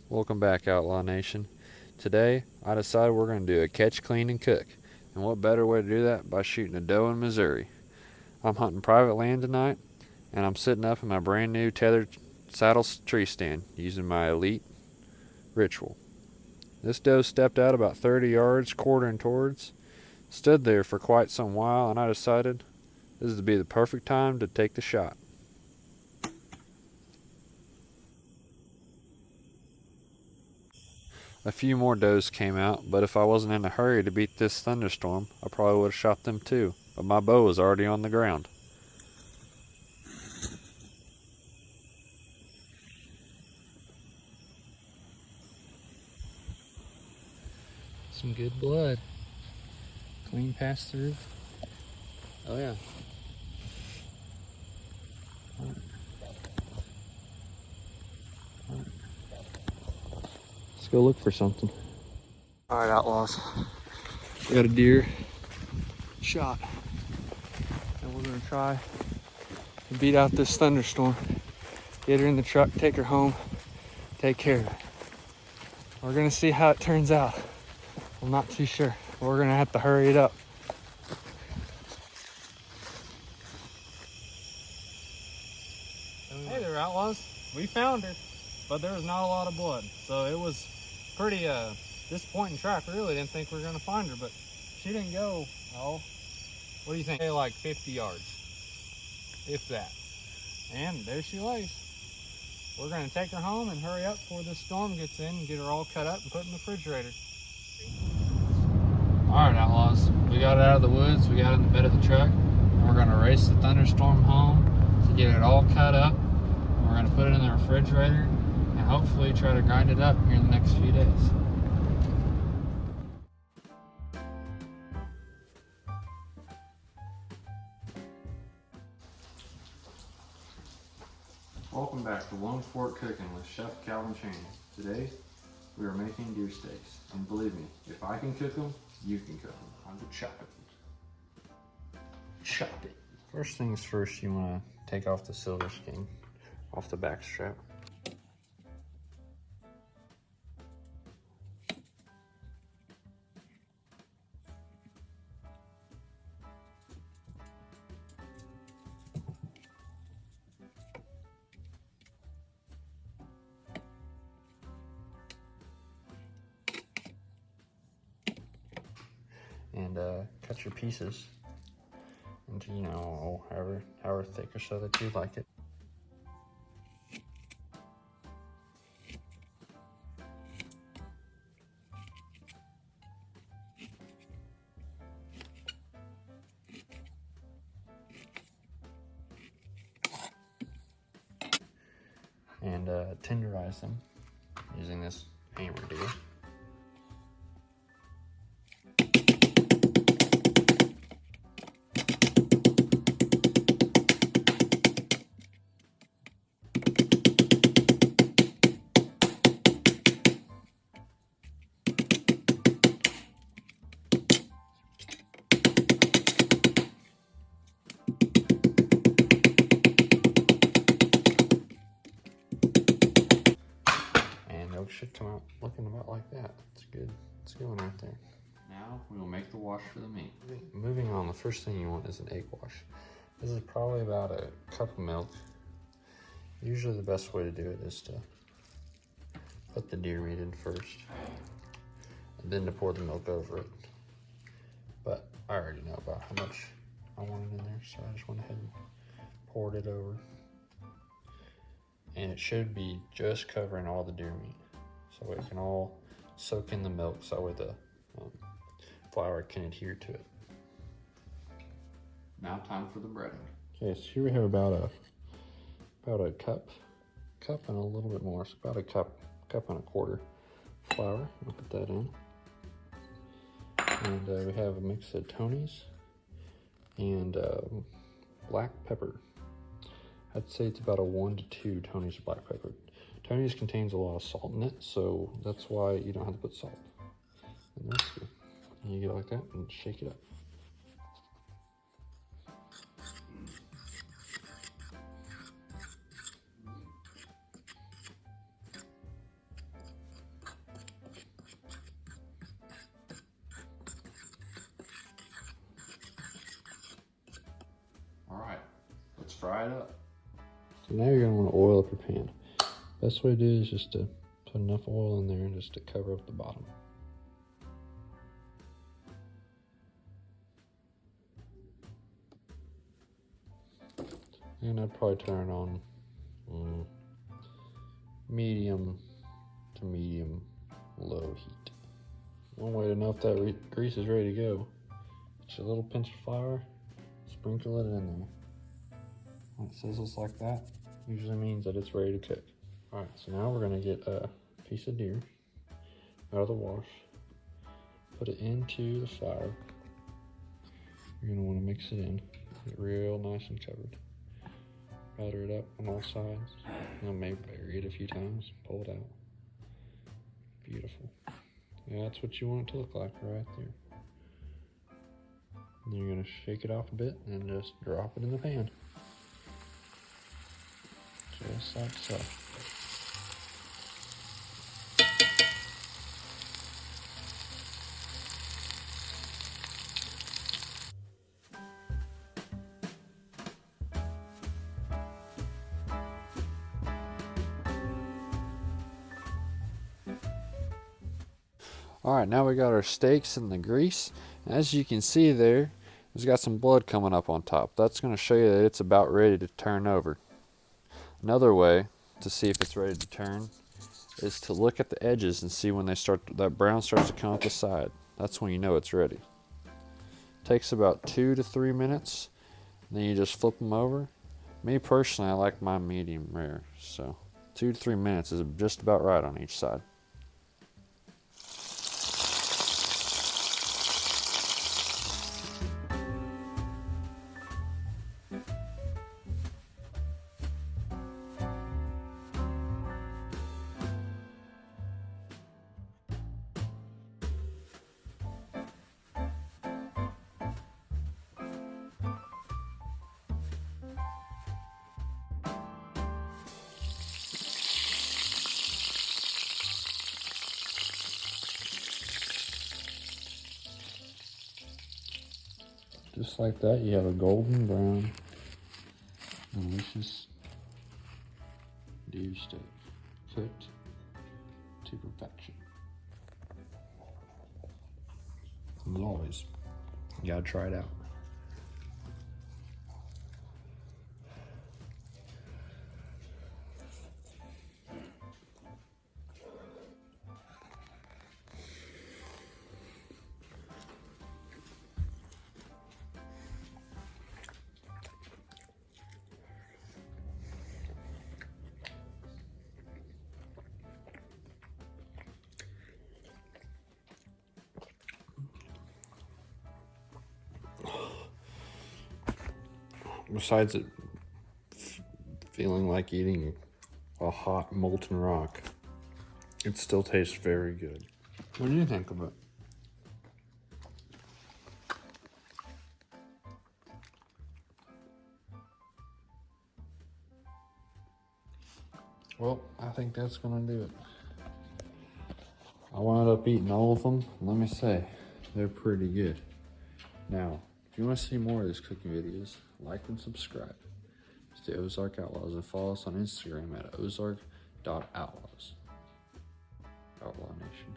Welcome back, Outlaw Nation. Today, I decided we're going to do a catch, clean, and cook. And what better way to do that by shooting a doe in Missouri. I'm hunting private land tonight, and I'm sitting up in my brand new tethered saddle tree stand using my Elite Ritual. This doe stepped out about 30 yards, quartering towards, stood there for quite some while, and I decided this would be the perfect time to take the shot. A few more does came out, but if I wasn't in a hurry to beat this thunderstorm, I probably would have shot them too, but my bow was already on the ground. Some good blood. Clean pass through. Oh yeah. Let's go look for something. Alright, Outlaws. We got a deer shot. And we're gonna try to beat out this thunderstorm. Get her in the truck, take her home, take care of it. We're gonna see how it turns out. I'm not too sure. We're gonna have to hurry it up. Hey there, Outlaws. We found her, but there was not a lot of blood. So it was pretty disappointing track. We really didn't think we were gonna find her, but she didn't go, oh, what do you think? Like 50 yards, if that. And there she lays. We're gonna take her home and hurry up before this storm gets in and get her all cut up and put in the refrigerator. All right, Outlaws, we got it out of the woods. We got it in the bed of the truck. And we're gonna race the thunderstorm home to get it all cut up. We're gonna put it in the refrigerator and hopefully try to grind it up here in the next few days. Welcome back to Lone Fork Cooking with Chef Calvin Chainey. Today, we are making deer steaks. And believe me, if I can cook them, you can cook them. I'm gonna chop it. Chop it. First things first, you wanna take off the silver skin off the back strap. And cut your pieces into, you know, however thick or so that you like it. And tenderize them using this hammer deal. Should come out looking about like that. It's good. It's a good one right there. Now we will make the wash for the meat. Moving on, the first thing you want is an egg wash. This is probably about a cup of milk. Usually the best way to do it is to put the deer meat in first and then to pour the milk over it. But I already know about how much I wanted in there, so I just went ahead and poured it over. And it should be just covering all the deer meat, so it can all soak in the milk, so that way the flour can adhere to it. Now time for the breading. Okay, so here we have about a cup and a little bit more, so about a cup and a quarter flour. I'll put that in. And we have a mix of Tony's and black pepper. I'd say it's about a 1 to 2 Tony's black pepper. Tony's contains a lot of salt in it, so that's why you don't have to put salt. And that's good. And you get it like that and shake it up. fry it up. So now you're gonna want to oil up your pan. Best way to do it is just to put enough oil in there just to cover up the bottom. And I'd probably turn it on medium to medium low heat. One way to know if that grease is ready to go, just a little pinch of flour, sprinkle it in there. When it sizzles like that, usually means that it's ready to cook. All right, so now we're gonna get a piece of deer out of the wash, put it into the flour. You're gonna wanna mix it in, get real nice and covered. Batter it up on all sides, and then maybe bury it a few times, pull it out. Beautiful. Yeah, that's what you want it to look like right there. And you're gonna shake it off a bit and just drop it in the pan. Just like so. All right, now we got our steaks in the grease. As you can see there, it's got some blood coming up on top. That's going to show you that it's about ready to turn over. Another way to see if it's ready to turn is to look at the edges and see when that brown starts to come up the side. That's when you know it's ready. Takes about 2 to 3 minutes. Then you just flip them over. Me personally, I like mine medium rare, so 2 to 3 minutes is just about right on each side. Just like that, you have a golden brown, delicious deer steak, cooked to perfection. As always, you gotta try it out. Besides it feeling like eating a hot molten rock, it still tastes very good. What do you think of it? Well, I think that's gonna do it. I wound up eating all of them. Let me say, they're pretty good. Now, if you want to see more of these cooking videos, like and subscribe to the Ozark Outlaws and follow us on Instagram at ozark.outlaws. Outlaw Nation.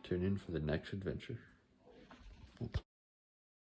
Tune in for the next adventure.